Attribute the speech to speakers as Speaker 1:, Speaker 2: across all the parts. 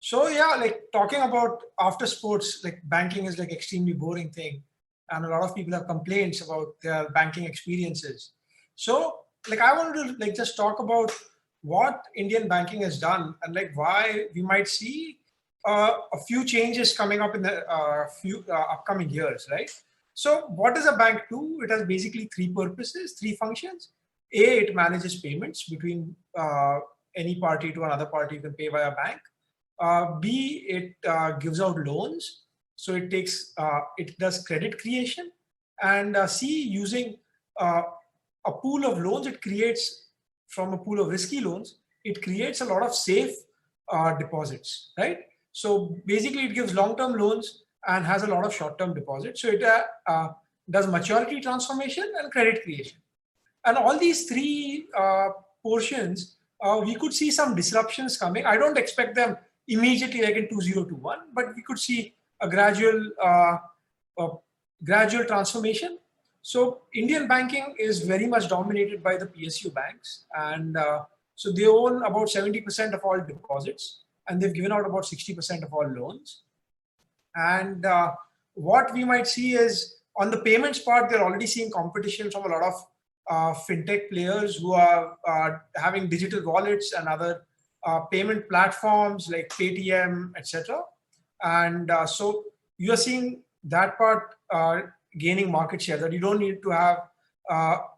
Speaker 1: So yeah, like talking about after sports, like banking is like extremely boring thing, and a lot of people have complaints about their banking experiences. So like I wanted to like just talk about what Indian banking has done and like why we might see a few changes coming up in the few upcoming years, right? So what does a bank do? It has basically three purposes, three functions. A, it manages payments between any party to another party. You can pay via bank. B, it gives out loans. So it does credit creation. And C, using uh, a pool of loans, it creates from a pool of risky loans, it creates a lot of safe deposits, right? So basically, it gives long-term loans and has a lot of short-term deposits. So it does maturity transformation and credit creation. And all these three portions, we could see some disruptions coming. I don't expect them immediately like in 2021, but we could see a uh, gradual transformation. So Indian banking is very much dominated by the PSU banks, and so they own about 70% of all deposits, and they've given out about 60% of all loans. And what we might see is on the payments part, they're already seeing competition from a lot of fintech players who are having digital wallets and other payment platforms like Paytm, etc. And so you are seeing that part gaining market share, that you don't need to have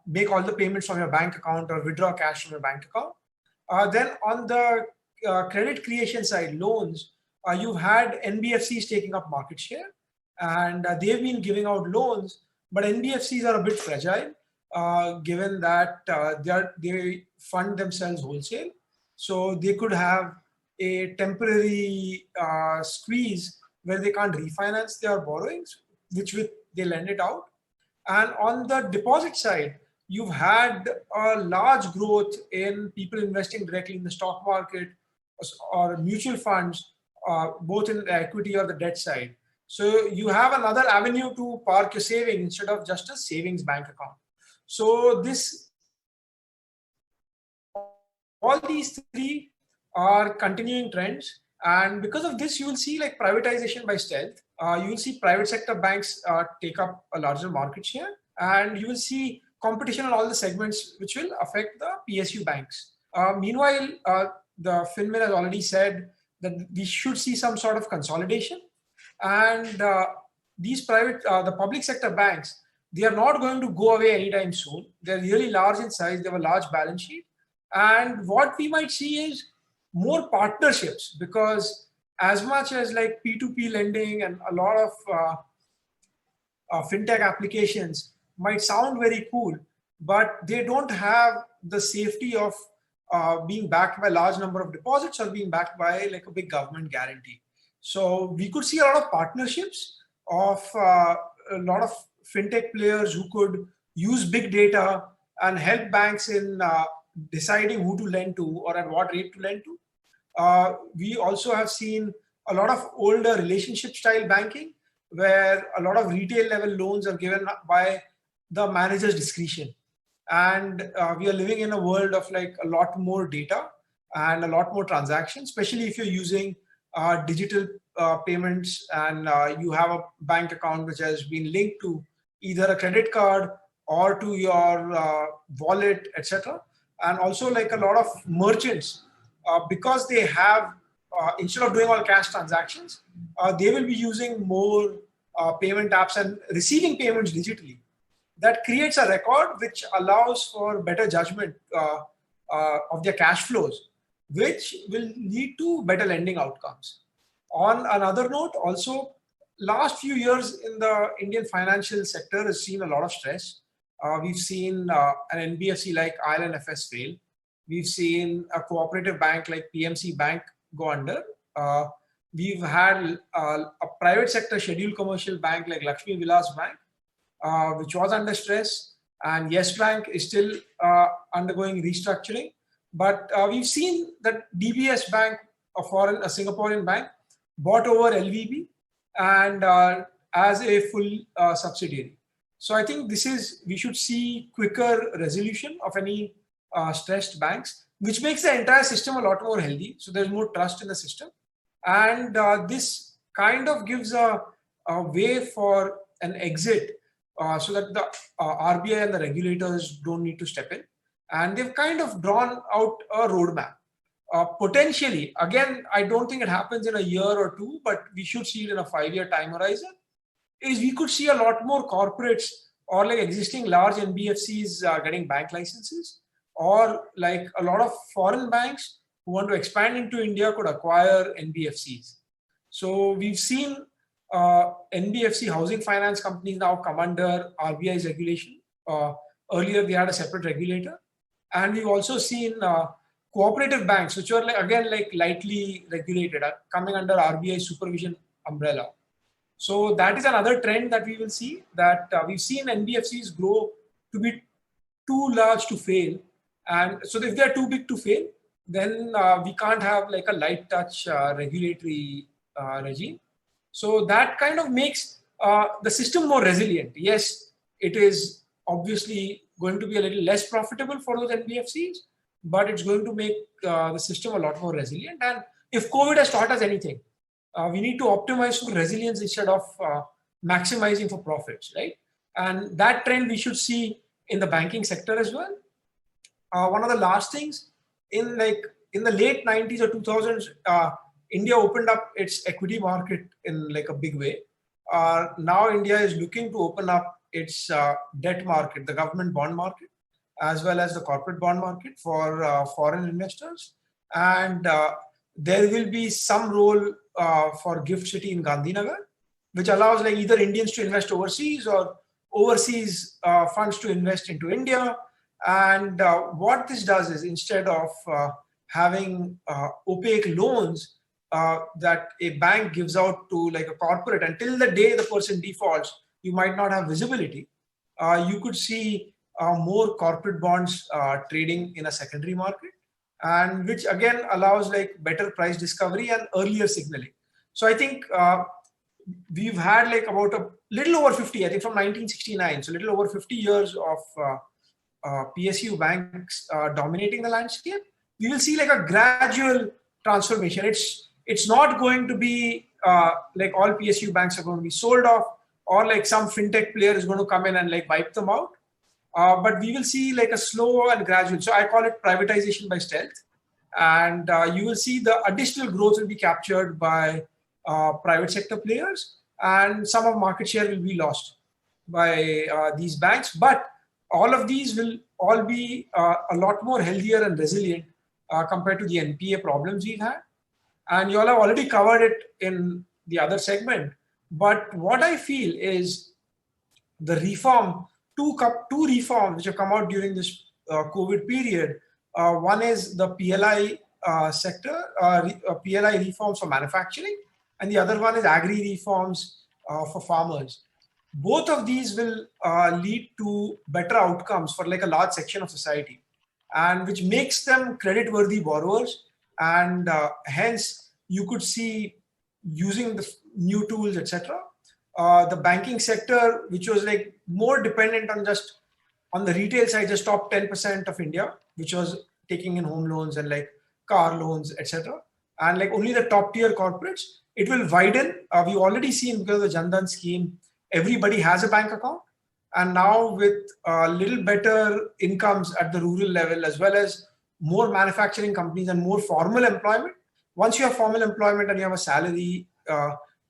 Speaker 1: make all the payments from your bank account or withdraw cash from your bank account. Then on the credit creation side, loans, you've had NBFCs taking up market share, and they've been giving out loans, but NBFCs are a bit fragile, given that they fund themselves wholesale. So they could have a temporary squeeze where they can't refinance their borrowings, which they lend it out. And on the deposit side, you've had a large growth in people investing directly in the stock market or mutual funds, both in the equity or the debt side. So you have another avenue to park your savings instead of just a savings bank account. So all these three are continuing trends. And because of this, you will see like privatization by stealth. You will see private sector banks take up a larger market share, and you will see competition on all the segments, which will affect the PSU banks. Meanwhile, the FinMin has already said that we should see some sort of consolidation, and the public sector banks, they are not going to go away anytime soon. They're really large in size. They have a large balance sheet, and what we might see is more partnerships, because as much as like P2P lending and a lot of fintech applications might sound very cool, but they don't have the safety of being backed by a large number of deposits or being backed by like a big government guarantee. So we could see a lot of partnerships of a lot of fintech players who could use big data and help banks in deciding who to lend to or at what rate to lend to. We also have seen a lot of older relationship style banking, where a lot of retail level loans are given by the manager's discretion. And we are living in a world of like a lot more data and a lot more transactions, especially if you're using digital payments, and you have a bank account which has been linked to either a credit card or to your wallet, etc. And also like a lot of merchants, because they have, instead of doing all cash transactions, they will be using more payment apps and receiving payments digitally. That creates a record which allows for better judgment of their cash flows, which will lead to better lending outcomes. On another note, also, last few years in the Indian financial sector has seen a lot of stress. We've seen an NBFC like IL&FS fail. We've seen a cooperative bank like PMC Bank go under. We've had a private sector scheduled commercial bank like Lakshmi Vilas Bank, which was under stress, and Yes Bank is still undergoing restructuring. But we've seen that DBS Bank, a Singaporean bank, bought over LVB and as a full subsidiary. So I think we should see quicker resolution of any stressed banks, which makes the entire system a lot more healthy. So there's more trust in the system. And this kind of gives a way for an exit so that the RBI and the regulators don't need to step in. And they've kind of drawn out a roadmap. Potentially, again, I don't think it happens in a year or two, but we should see it in a 5-year time horizon, is we could see a lot more corporates or like existing large NBFCs getting bank licenses, or like a lot of foreign banks who want to expand into India could acquire NBFCs. So we've seen NBFC housing finance companies now come under RBI's regulation. Earlier, they had a separate regulator. And we've also seen cooperative banks, which are again like lightly regulated, coming under RBI supervision umbrella. So that is another trend that we will see, that we've seen NBFCs grow to be too large to fail. And so if they're too big to fail, then we can't have like a light touch regulatory regime. So that kind of makes the system more resilient. Yes, it is obviously going to be a little less profitable for those NBFCs, but it's going to make the system a lot more resilient. And if COVID has taught us anything, we need to optimize for resilience instead of maximizing for profits, right? And that trend we should see in the banking sector as well. One of the last things, in the late 90s or 2000s, India opened up its equity market in like a big way. Now India is looking to open up its debt market, the government bond market, as well as the corporate bond market for foreign investors. And there will be some role for Gift City in Gandhinagar, which allows like either Indians to invest overseas or overseas funds to invest into India. And what this does is, instead of having opaque loans that a bank gives out to like a corporate, until the day the person defaults, you might not have visibility. You could see more corporate bonds trading in a secondary market, and which again allows like better price discovery and earlier signaling. So I think we've had like about a little over 50, I think from 1969, so a little over 50 years of PSU banks dominating the landscape. We will see like a gradual transformation. It's not going to be like all PSU banks are going to be sold off, or like some fintech player is going to come in and like wipe them out. But we will see like a slow and gradual. So I call it privatization by stealth. And you will see the additional growth will be captured by private sector players, and some of market share will be lost by these banks. But all of these will all be a lot more healthier and resilient compared to the NPA problems we've had. And you all have already covered it in the other segment. But what I feel is the reform, two reforms which have come out during this COVID period. One is the PLI sector, PLI reforms for manufacturing, and the other one is agri reforms for farmers. Both of these will lead to better outcomes for like a large section of society, and which makes them credit-worthy borrowers. And hence, you could see, using the new tools, etc., the banking sector, which was like more dependent on the retail side, just top 10% of India, which was taking in home loans and like car loans, etc., and like only the top tier corporates, it will widen. We've already seen, because of the Jan Dhan scheme, everybody has a bank account. And now with a little better incomes at the rural level, as well as more manufacturing companies and more formal employment, once you have formal employment and you have a salary,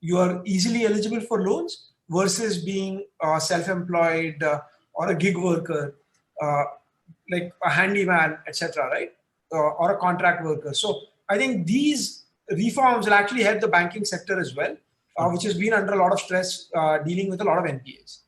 Speaker 1: you are easily eligible for loans versus being self-employed or a gig worker, like a handyman, etc., right? Or a contract worker. So I think these reforms will actually help the banking sector as well, which has been under a lot of stress dealing with a lot of NPAs.